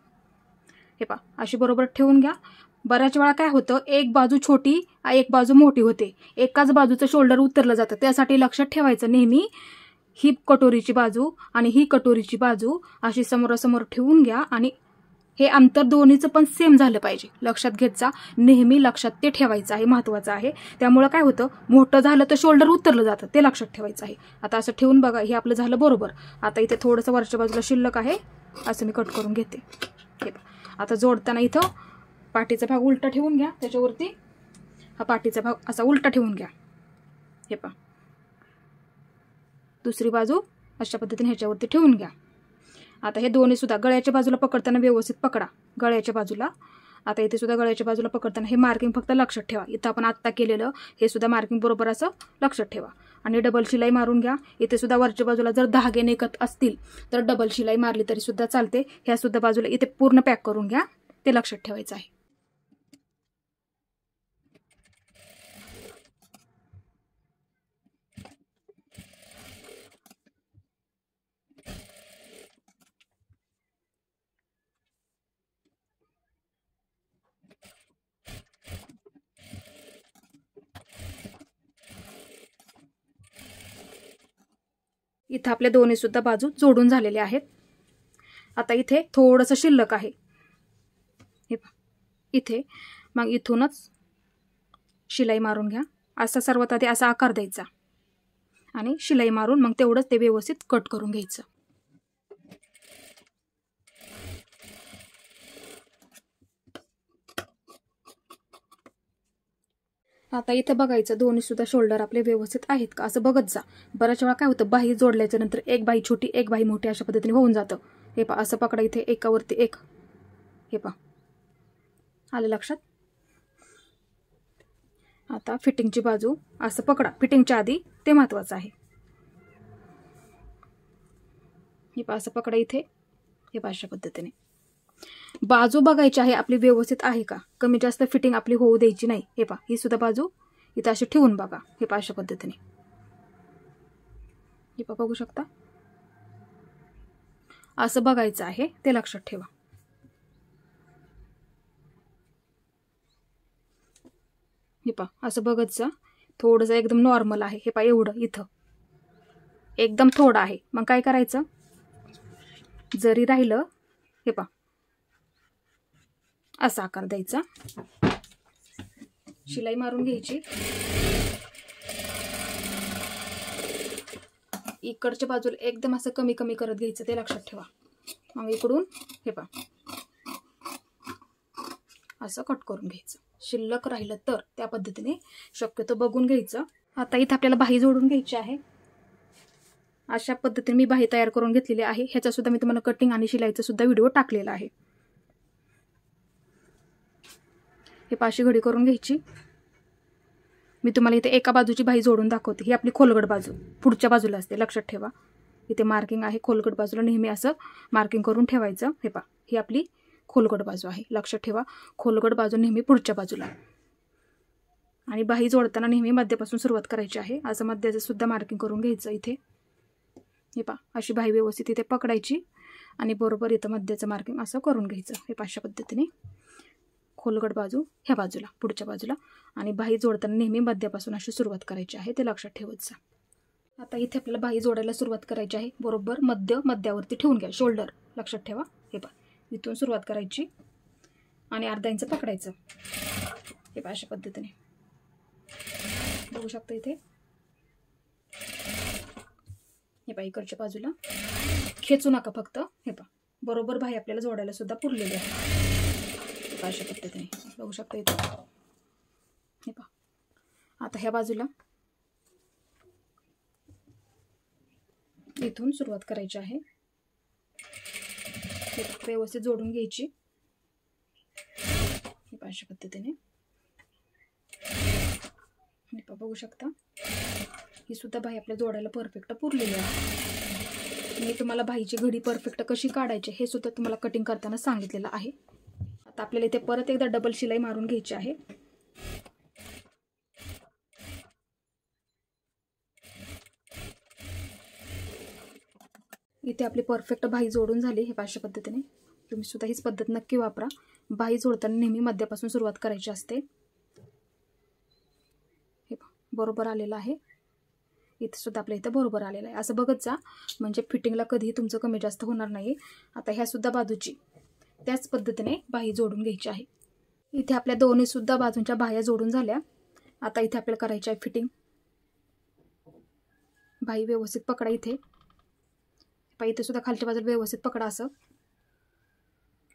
हे पहा अशी बरोबर ठेवून घ्या. बऱ्याच वेळा काय होतं एक बाजू छोटी एक बाजू मोठी होते. एकाच बाजूचं शोल्डर उतरलं जातं. त्यासाठी लक्षात ठेवायचं नेहमी ही कटोरीची बाजू आणि ही कटोरीची बाजू अशी समोरासमोर ठेवून घ्या आणि हे अंतर दोन्हीचं पण सेम झालं पाहिजे. लक्षात घेत जा. नेहमी लक्षात ते ठेवायचं आहे. महत्त्वाचं आहे. त्यामुळं काय होतं मोठं झालं तर शोल्डर उतरलं जातं ते लक्षात ठेवायचं आहे. आता असं ठेवून बघा हे आपलं झालं बरोबर. आता इथे थोडंसं वरच्या बाजूला शिल्लक आहे असं मी कट करून घेते. हे आता जोडताना इथं पाठीचा भाग उलटा ठेवून घ्या. त्याच्यावरती हा पाठीचा भाग असा उलटा ठेवून घ्या. हे पहा दुसरी बाजू अशा पद्धतीने ह्याच्यावरती ठेवून घ्या. आता हे दोन्ही सुद्धा गळ्याच्या बाजूला पकडताना व्यवस्थित पकडा गळ्याच्या बाजूला. आता इथे सुद्धा गळ्याच्या बाजूला पकडताना हे मार्किंग फक्त लक्षात ठेवा. इथं आपण आत्ता केलेलं हे सुद्धा मार्किंग बरोबर असं लक्षात ठेवा आणि डबल शिलाई मारून घ्या. इथे सुद्धा वरच्या बाजूला जर धागे निघत असतील तर डबल शिलाई मारली तरी सुद्धा चालते. ह्या सुद्धा बाजूला इथे पूर्ण पॅक करून घ्या ते लक्षात ठेवायचं आहे. इथं आपल्या दोन्ही सुद्धा बाजू जोडून झालेले आहेत. आता इथे थोडंसं शिल्लक आहे. हे इथे मग इथूनच शिलाई मारून घ्या. असा सर्वात आधी असा आकार द्यायचा आणि शिलाई मारून मग तेवढंच ते व्यवस्थित कट करून घ्यायचं. आता इथं बघायचं दोन्ही सुद्धा शोल्डर आपले व्यवस्थित आहेत का असं बघत जा. बऱ्याच वेळा काय होतं बाही जोडल्याच्या नंतर एक बाही छोटी एक बाही मोठी अशा पद्धतीने होऊन जातं. हे पहा असं पकडा इथे एकावरती एक. हे पहा आलं लक्षात. आता फिटिंगची बाजू असं पकडा. फिटिंगच्या आधी ते महत्वाचं आहे. हे पहा असं पकडा इथे. हे पहा अशा पद्धतीने बाजू बघायची आहे आपली व्यवस्थित आहे का. कमी जास्त फिटिंग आपली होऊ द्यायची नाही. हे पहा ही सुद्धा बाजू इथं अशी ठेवून बघा. हे पहा अशा पद्धतीने. हे पहा बघू शकता असं बघायचं आहे ते लक्षात ठेवा. हे पहा असं बघत जा, थोडंसं एकदम नॉर्मल आहे. हे पहा एवढं इथं एकदम थोडं आहे. मग काय करायचं, जरी राहिलं हे पहा असा आकार द्यायचा, शिलाई मारून घ्यायची. इकडच्या बाजूला एकदम असं कमी कमी करत घ्यायचं, ते लक्षात ठेवा. मग इकडून हे पहा असं कट करून घ्यायचं. शिल्लक राहिलं तर त्या पद्धतीने शक्यतो बघून घ्यायचं. आता इथं आपल्याला बाही जोडून घ्यायची आहे. अशा पद्धतीने मी बाही तयार करून घेतलेली आहे. ह्याचा सुद्धा मी तुम्हाला कटिंग आणि शिलाईचा सुद्धा व्हिडिओ टाकलेला आहे. हे पाशी घडी करून घ्यायची. मी तुम्हाला इथे एका बाजूची बाही जोडून दाखवते. ही आपली खोलगट बाजू पुढच्या बाजूला असते, लक्षात ठेवा. इथे मार्किंग आहे, खोलगट बाजूला नेहमी असं मार्किंग करून ठेवायचं. हे पहा ही आपली खोलगट बाजू आहे, लक्षात ठेवा. खोलगट बाजू नेहमी पुढच्या बाजूला. आणि बाही जोडताना नेहमी मध्यापासून सुरुवात करायची आहे. असं मध्याचं सुद्धा मार्किंग करून घ्यायचं इथे. हे पहा अशी बाही व्यवस्थित इथे पकडायची आणि बरोबर इथं मध्याचं मार्किंग असं करून घ्यायचं. हे अशा पद्धतीने खोलगट बाजू ह्या बाजूला पुढच्या बाजूला, आणि बाही जोडताना नेहमी मध्यापासून अशी सुरुवात करायची आहे, ते लक्षात ठेवायचं. आता इथे आपल्याला बाही जोडायला सुरुवात करायची आहे. बरोबर मध्यावरती ठेवून घ्या, शोल्डर लक्षात ठेवा. हे पहा इथून सुरुवात करायची आणि अर्धा इंच पकडायचं. हे पहा अशा पद्धतीने बघू शकता इथे. हे पहा इकडच्या बाजूला खेचू नका फक्त. हे पहा बरोबर बाही आपल्याला जोडायला सुद्धा पुरलेली आहे. अशा पद्धतीने बघू शकता इथे. हे पहा आता ह्या बाजूला इथून सुरुवात करायची आहे. व्यवस्थित जोडून घ्यायची. हे पहा अशा पद्धतीने. हे पहा बघू शकता ही सुद्धा बाही आपल्या जोडायला परफेक्ट पुरलेली आहे. मी तुम्हाला बाहीची घडी परफेक्ट कशी काढायची हे सुद्धा तुम्हाला कटिंग करताना सांगितलेलं आहे. आता आपल्याला इथे परत एकदा डबल शिलाई मारून घ्यायची आहे. इथे आपली परफेक्ट बाही जोडून झाली. हे अशा पद्धतीने तुम्ही सुद्धा हीच पद्धत नक्की वापरा. बाही जोडताना नेहमी मध्यापासून सुरुवात करायची असते. हे बरोबर आलेलं आहे. इथे सुद्धा आपल्या इथे बरोबर आलेलं आहे. असं बघत जा, म्हणजे फिटिंगला कधीही तुमचं कमी जास्त होणार नाही. आता ह्या सुद्धा बाजूची त्याच पद्धतीने बाही जोडून घ्यायची आहे. इथे आपल्या दोन्ही सुद्धा बाजूंच्या बाह्या जोडून झाल्या. आता इथे आपल्याला करायची आहे फिटिंग. बाही व्यवस्थित पकडा. इथे इथे सुद्धा खालच्या बाजूला व्यवस्थित पकडा. असं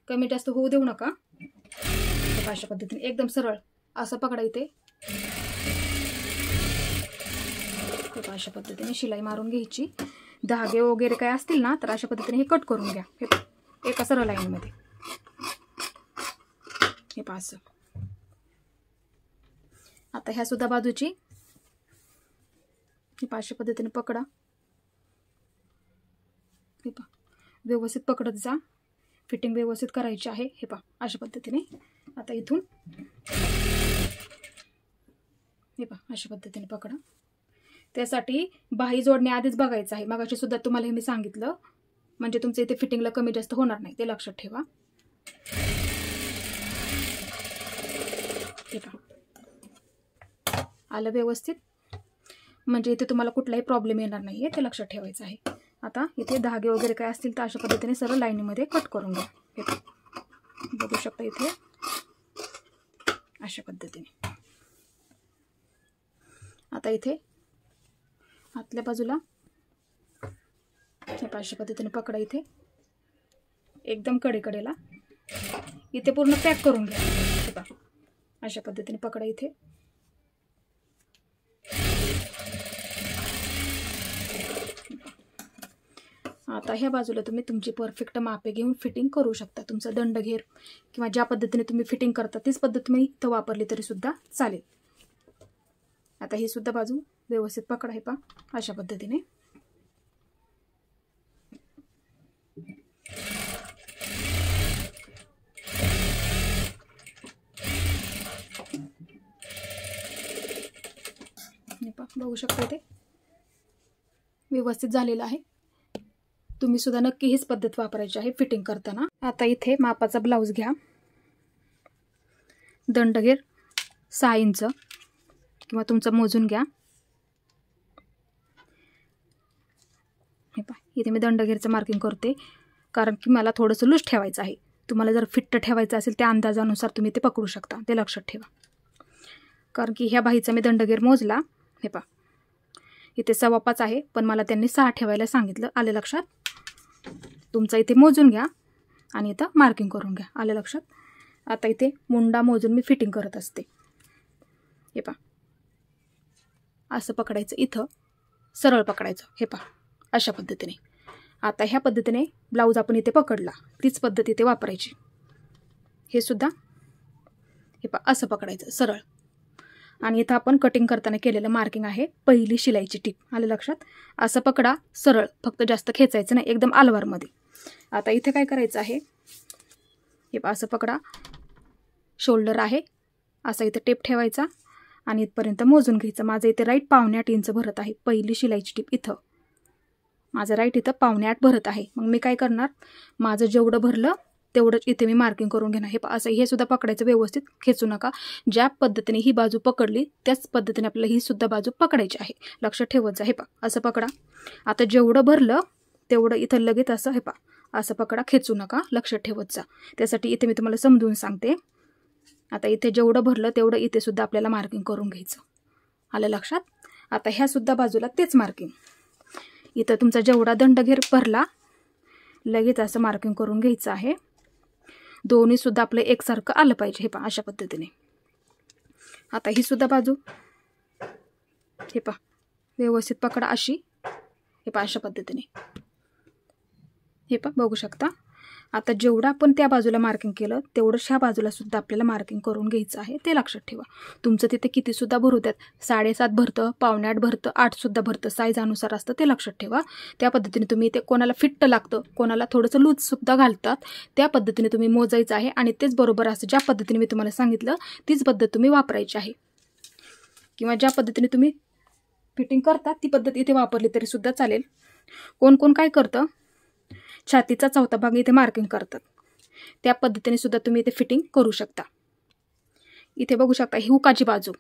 कमी जास्त होऊ देऊ नका. अशा पद्धतीने एकदम सरळ असं पकडा. इथे अशा पद्धतीने शिलाई मारून घ्यायची. धागे वगैरे काय असतील ना तर अशा पद्धतीने हे कट करून घ्या. हे एका सरळ लाईनमध्ये. हे पहा असं. आता ह्या सुद्धा बाजूची हे पहा अशा पद्धतीने पकडा. हे पहा व्यवस्थित पकडत जा. फिटिंग व्यवस्थित करायची आहे. हे पहा अशा पद्धतीने. आता इथून हे पहा अशा पद्धतीने पकडा. त्यासाठी बाही जोडण्याआधीच बघायचं आहे. मगाशी सुद्धा तुम्हाला हे मी सांगितलं, म्हणजे तुमचं इथे फिटिंगला कमी जास्त होणार नाही, ते लक्षात ठेवा. हे पहा आलं व्यवस्थित, म्हणजे इथे तुम्हाला कुठलाही प्रॉब्लेम येणार नाहीये, ते लक्षात ठेवायचं आहे. आता इथे धागे वगैरे काय असतील तर अशा पद्धतीने सरळ लाईनीमध्ये कट करून घ्या. हे बघू शकता इथे अशा पद्धतीने. आता इथे आतल्या बाजूला अशा पद्धतीने पकडा. इथे एकदम कडेकडेला इथे पूर्ण पॅक करून घ्या. हे पहा अशा पद्धतीने पकडा. इथे आता ह्या बाजूला तुम्ही तुमची परफेक्ट मापे घेऊन फिटिंग करू शकता. तुमचा दंडघेर किंवा ज्या पद्धतीने तुम्ही फिटिंग करता तीच पद्धत तुम्ही इथं वापरली तरी सुद्धा चालेल. आता ही सुद्धा बाजू व्यवस्थित पकडा. हे पहा अशा पद्धतीने. बघू शकता ते व्यवस्थित झालेलं आहे. तुम्ही सुद्धा नक्की हीच पद्धत वापरायची आहे फिटिंग करताना. आता इथे मापाचा ब्लाऊज घ्या. दंडघेर 6 इंच किंवा तुमचं मोजून घ्या. हे पहा, इथे मी दंडगेरचं मार्किंग करते कारण की मला थोडंसं लूज ठेवायचं आहे. तुम्हाला जर फिट्ट ठेवायचं असेल त्या अंदाजानुसार तुम्ही ते पकडू शकता, ते लक्षात ठेवा. कारण की ह्या बाहीचा मी दंडगेर मोजला. हे पहा, इथे 5.25 आहे, पण मला त्यांनी 6 ठेवायला सांगितलं. आले लक्षात? तुमचं इथे मोजून घ्या आणि इथं मार्किंग करून घ्या. आले लक्षात? आता इथे मुंडा मोजून मी फिटिंग करत असते. हे पहा, असं पकडायचं, इथं सरळ पकडायचं. हे पहा, अशा पद्धतीने. आता ह्या पद्धतीने ब्लाऊज आपण इथे पकडला, तीच पद्धत इथे वापरायची. हे सुद्धा हे पहा, असं पकडायचं सरळ. आणि इथं आपण कटिंग करताना केलेलं मार्किंग आहे पहिली शिलाईची टीप. आलं लक्षात? असं पकडा सरळ, फक्त जास्त खेचायचं नाही, एकदम आलवारमध्ये. आता इथे काय करायचं आहे, हे पहा, असं पकडा, शोल्डर आहे, असा इथं टेप ठेवायचा आणि इथपर्यंत मोजून घ्यायचं. माझं इथे राईट 1.25 इंच भरत आहे. पहिली शिलाईची टीप इथं माझं राईट इथं 1.25 भरत आहे. मग मी काय करणार, माझं जेवढं भरलं तेवढंच इथे मी मार्किंग करून घेणार. हे असं हे सुद्धा पकडायचं, व्यवस्थित खेचू नका. ज्या पद्धतीने ही बाजू पकडली त्याच पद्धतीने आपल्याला ही सुद्धा बाजू पकडायची आहे. लक्षात ठेवत जा. हे पहा, असं पकडा. आता जेवढं भरलं तेवढं इथं लगेच असं, हे पहा, असं पकडा, खेचू नका. लक्षात ठेवत जा. त्यासाठी इथे मी तुम्हाला समजून सांगते. आता इथे जेवढं भरलं तेवढं इथे सुद्धा आपल्याला मार्किंग करून घ्यायचं. आलं लक्षात? आता ह्या सुद्धा बाजूला तेच मार्किंग. इथं तुमचा जेवढा दंडगेर भरला लगेच असं मार्किंग करून घ्यायचं आहे. दोन्ही सुद्धा आपलं एकसारखं आलं पाहिजे. हे पहा, अशा पद्धतीने. आता ही सुद्धा बाजू, हे पहा, व्यवस्थित पकडा अशी. हे पहा, अशा पद्धतीने. हे पहा, बघू शकता. आता जेवढं आपण त्या बाजूला मार्किंग केलं तेवढंच ह्या बाजूला सुद्धा आपल्याला मार्किंग करून घ्यायचं आहे. ते लक्षात ठेवा. तुमचं तिथे किती सुद्धा भरू द्यात, 7.5 भरतं, 7.25 भरतं, 8 सुद्धा भरतं, साईज अनुसार असतं. ते लक्षात ठेवा. त्या पद्धतीने तुम्ही ते, कोणाला फिट्ट लागतं, कोणाला थोडंसं लूज सुद्धा घालतात, त्या पद्धतीने तुम्ही मोजायचं आहे. आणि तेच बरोबर असं ज्या पद्धतीने मी तुम्हाला सांगितलं तीच पद्धत तुम्ही वापरायची आहे. किंवा ज्या पद्धतीने तुम्ही फिटिंग करता ती पद्धत इथे वापरली तरी सुद्धा चालेल. कोण कोण काय करतं, छातीचा चौथा भाग इथे मार्किंग करतात, त्या पद्धतीने सुद्धा तुम्ही इथे फिटिंग करू शकता. इथे बघू शकता ही हुकाची बाजू.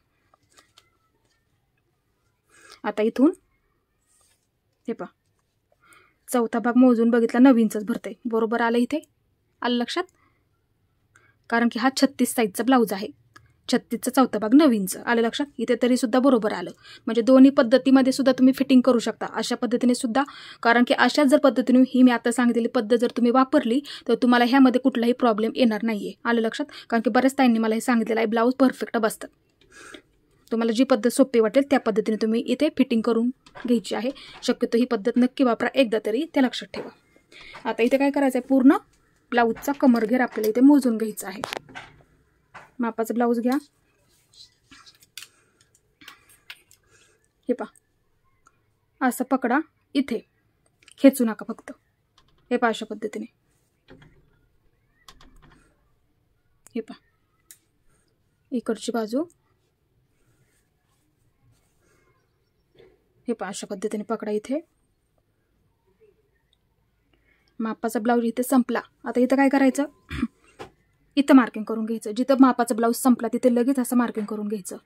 आता इथून हे पहा, चौथा भाग मोजून बघितला, 9 इंचच भरते. बरोबर आलं इथे? आलं लक्षात? कारण की हा 36 साईजचा ब्लाऊज आहे. 36चा चौथा भाग 9 इंच. आलं लक्षात? इथे तरी सुद्धा बरोबर आलं. म्हणजे दोन्ही पद्धतीमध्ये सुद्धा तुम्ही फिटिंग करू शकता, अशा पद्धतीने सुद्धा. कारण की अशाच जर पद्धतीने ही मी आता सांगितलेली पद्धत जर तुम्ही वापरली तर तुम्हाला ह्यामध्ये कुठलाही प्रॉब्लेम येणार नाहीये. आलं लक्षात? कारण की बऱ्याच ताईंनी मला हे सांगितलेलं आहे, ब्लाऊज परफेक्ट बसतात. तुम्हाला जी पद्धत सोपी वाटेल त्या पद्धतीने तुम्ही इथे फिटिंग करून घ्यायची आहे. शक्यतो ही पद्धत नक्की वापरा एकदा तरी, ते लक्षात ठेवा. आता इथे काय करायचं आहे, पूर्ण ब्लाऊजचा कमरघेर आपल्याला इथे मोजून घ्यायचा आहे. मापाचा ब्लाऊज घ्या. हे पहा, असं पकडा, इथे खेचू नका फक्त. हे पहा, अशा पद्धतीने. हे पहा, इकडची बाजू. हे पहा, अशा पद्धतीने पकडा. इथे मापाचा ब्लाऊज इथे संपला. आता इथं काय करायचं, इथं मार्किंग करून घ्यायचं. जिथं मापाचा ब्लाऊज संपला तिथे लगेच असं मार्किंग करून घ्यायचं.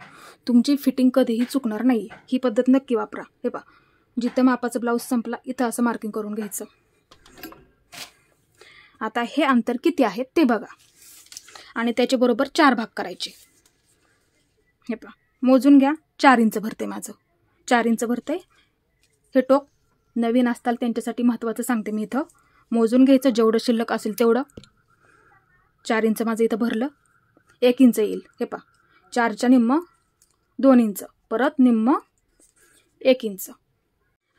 तुमची फिटिंग कधीही चुकणार नाही. ही पद्धत नक्की वापरा. हे पहा, जिथं मापाचा ब्लाऊज संपला इथं असं मार्किंग करून घ्यायचं. आता हे अंतर किती आहे ते बघा आणि त्याच्याबरोबर 4 भाग करायचे. हे पहा, मोजून घ्या. 4 इंच भरते माझं, 4 इंच भरते. हे टोक नवीन असताल त्यांच्यासाठी महत्त्वाचं सांगते मी. इथं मोजून घ्यायचं, जेवढं शिल्लक असेल तेवढं. 4 इंच माझं इथं भरलं, 1 इंच येईल. हे पहा, 4च्या निम्म 2 इंच, परत निम्म 1 इंच.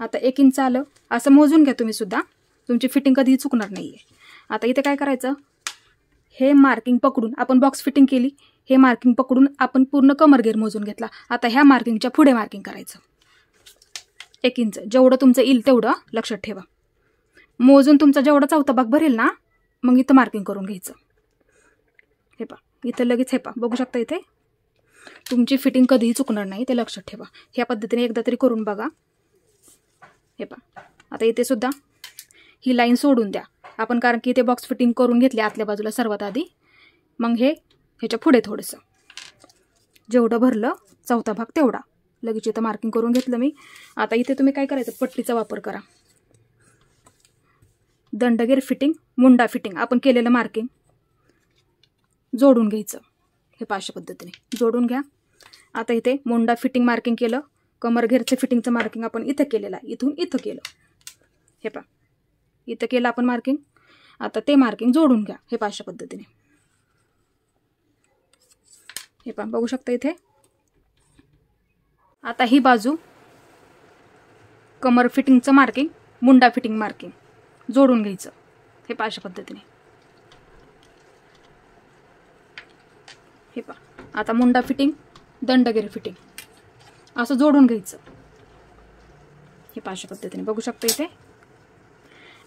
आता 1 इंच आलं. असं मोजून घ्या तुम्ही सुद्धा, तुमची फिटिंग कधीही चुकणार नाही आहे. आता इथे काय करायचं, हे मार्किंग पकडून आपण बॉक्स फिटिंग केली, हे मार्किंग पकडून आपण पूर्ण कमरघेर मोजून घेतला. आता ह्या मार्किंगच्या पुढे मार्किंग करायचं, 1 इंच. जेवढं तुमचं येईल तेवढं लक्षात ठेवा. मोजून तुमचा जेवढा चौथा भाग भरेल ना, मग इथं मार्किंग करून घ्यायचं. हे पहा, इथं लगेच. हे पहा, बघू शकता. इथे तुमची फिटिंग कधीही चुकणार नाही, ते लक्षात ठेवा. ह्या पद्धतीने एकदा तरी करून बघा. हे पहा, आता इथे सुद्धा ही लाईन सोडून द्या आपण, कारण की इथे बॉक्स फिटिंग करून घेतली आतल्या बाजूला सर्वात आधी. मग हे ह्याच्या पुढे थोडंसं जेवढं भरलं चौथा भाग तेवढा. लगेच इथं मार्किंग करून घेतलं मी. आता इथे तुम्ही काय करायचं, पट्टीचा वापर करा. दंडगेर फिटिंग, मुंडा फिटिंग आपण केलेलं मार्किंग जोडून घ्यायचं. हे अशा पद्धतीने जोडून घ्या. आता इथे मुंडा फिटिंग मार्किंग केलं, कमरघेरचं फिटिंगचं मार्किंग आपण इथं केलेलं आहे, इथून इथं केलं. हे पहा इथं केलं आपण मार्किंग. आता ते मार्किंग जोडून घ्या. हे अशा पद्धतीने. हे पहा बघू शकता इथे. आता ही बाजू कमर फिटिंगचं मार्किंग, मुंडा फिटिंग मार्किंग जोडून घ्यायचं. हे अशा पद्धतीने. हे पहा आता मुंडा फिटिंग, दंडगेर फिटिंग असं जोडून घ्यायचं. हे अशा पद्धतीने बघू शकता इथे.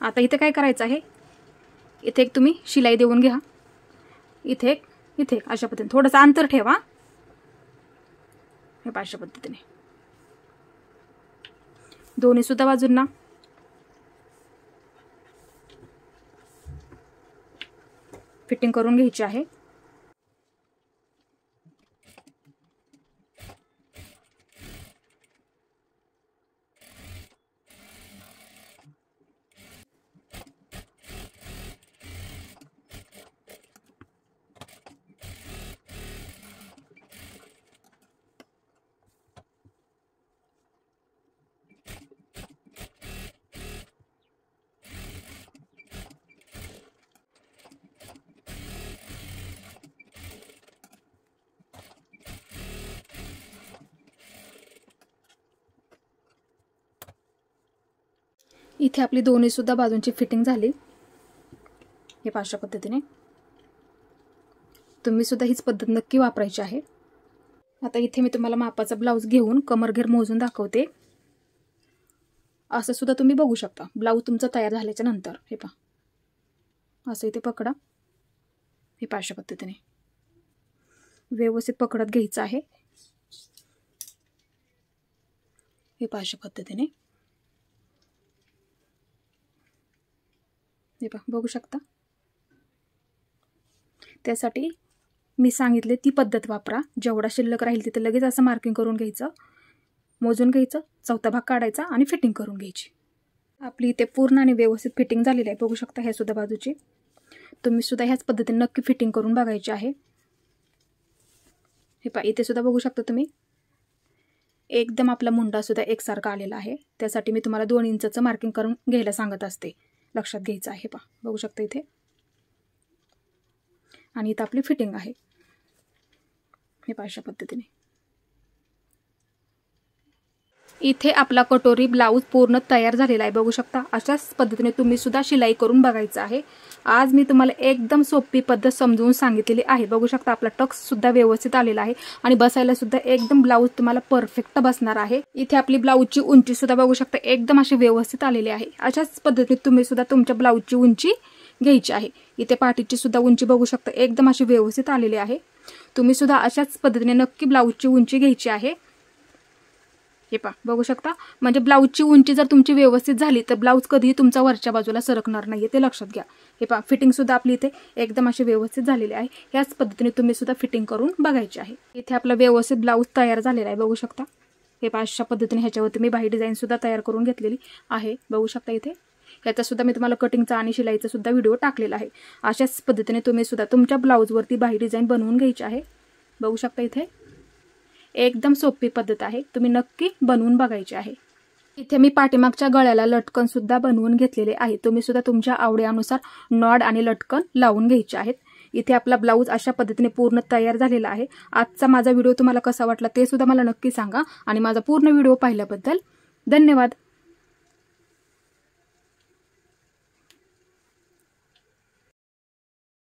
आता इथे काय करायचं आहे, इथे एक तुम्ही शिलाई देऊन घ्या. इथे एक, इथे एक अशा पद्धतीने थोडंसं अंतर ठेवा. हे अशा पद्धतीने दोन्ही सुद्धा बाजूंना फिटिंग करून घ्यायची आहे. इथे आपली दोन्ही सुद्धा बाजूंची फिटिंग झाली. हे अशा पद्धतीने तुम्ही सुद्धा हीच पद्धत नक्की वापरायची आहे. आता इथे मी तुम्हाला मापाचा ब्लाऊज घेऊन कमरघेर मोजून दाखवते. असं सुद्धा तुम्ही बघू शकता ब्लाऊज तुमचा तयार झाल्याच्या नंतर. हे पहा असं इथे पकडा. हे अशा पद्धतीने व्यवस्थित पकडत घ्यायचं आहे. हे अशा पद्धतीने. हे पहा बघू शकता. त्यासाठी मी सांगितले ती पद्धत वापरा. जेवढा शिल्लक राहील तिथे लगेच असं मार्किंग करून घ्यायचं, मोजून घ्यायचं, चौथा भाग काढायचा आणि फिटिंग करून घ्यायची. आपली इथे पूर्ण आणि व्यवस्थित फिटिंग झालेली आहे. बघू शकता ह्या सुद्धा बाजूची. तुम्ही सुद्धा ह्याच पद्धतीने नक्की फिटिंग करून बघायची आहे. हे पहा इथे सुद्धा बघू शकता तुम्ही. एकदम आपला मुंडा सुद्धा एकसारखा आलेला आहे. त्यासाठी मी तुम्हाला 2 इंचाचं मार्किंग करून घ्यायला सांगत असते. लक्षात घ्यायचं आहे. पहा बघू शकता इथे. आणि इथं आपली फिटिंग आहे. हे अशा पद्धतीने. इथे आपला कटोरी ब्लाऊज पूर्ण तयार झालेला आहे. बघू शकता. अशाच पद्धतीने तुम्ही सुद्धा शिलाई करून बघायचं आहे. आज मी तुम्हाला एकदम सोपी पद्धत समजून सांगितलेली आहे. बघू शकता आपला टक्स सुद्धा व्यवस्थित आलेला आहे आणि बसायला सुद्धा एकदम ब्लाऊज तुम्हाला परफेक्ट बसणार आहे. इथे आपली ब्लाऊजची उंची सुद्धा बघू शकता एकदम अशी व्यवस्थित आलेली आहे. अशाच पद्धतीने तुम्ही सुद्धा तुमच्या ब्लाऊजची उंची घ्यायची आहे. इथे पाठीची सुद्धा उंची बघू शकता एकदम अशी व्यवस्थित आलेली आहे. तुम्ही सुद्धा अशाच पद्धतीने नक्की ब्लाऊजची उंची घ्यायची आहे. हे पहा बघू शकता. म्हणजे ब्लाऊजची उंची जर तुमची व्यवस्थित झाली तर ब्लाऊज कधीही तुमचा वरच्या बाजूला सरकणार नाहीये, ते लक्षात घ्या. हे पहा फिटिंग सुद्धा आपली इथे एकदम अशी व्यवस्थित झालेली आहे. याच पद्धतीने तुम्ही सुद्धा फिटिंग करून बघायची आहे. इथे आपला व्यवस्थित ब्लाऊज तयार झालेला आहे. बघू शकता. हे पहा अशा पद्धतीने ह्याच्यावरती मी बाही डिझाईन सुद्धा तयार करून घेतलेली आहे. बघू शकता इथे. याचा सुद्धा मी तुम्हाला कटिंगचा आणि शिलाईचा सुद्धा व्हिडिओ टाकलेला आहे. अशाच पद्धतीने तुम्ही सुद्धा तुमच्या ब्लाऊजवरती बाही डिझाईन बनवून घ्यायची आहे. बघू शकता इथे. एकदम सोपी पद्धत आहे. तुम्ही नक्की बनवून बघायची आहे. इथे मी पाठीमागच्या गळ्याला लटकन सुद्धा बनवून घेतलेले आहे. तुम्ही सुद्धा तुमच्या आवडीनुसार नॉड आणि लटकन लावून घ्यायचे आहेत. इथे आपला ब्लाऊज अशा पद्धतीने पूर्ण तयार झालेला आहे. आजचा माझा व्हिडिओ तुम्हाला कसा वाटला ते सुद्धा मला नक्की सांगा आणि माझा पूर्ण व्हिडिओ पाहिल्याबद्दल धन्यवाद.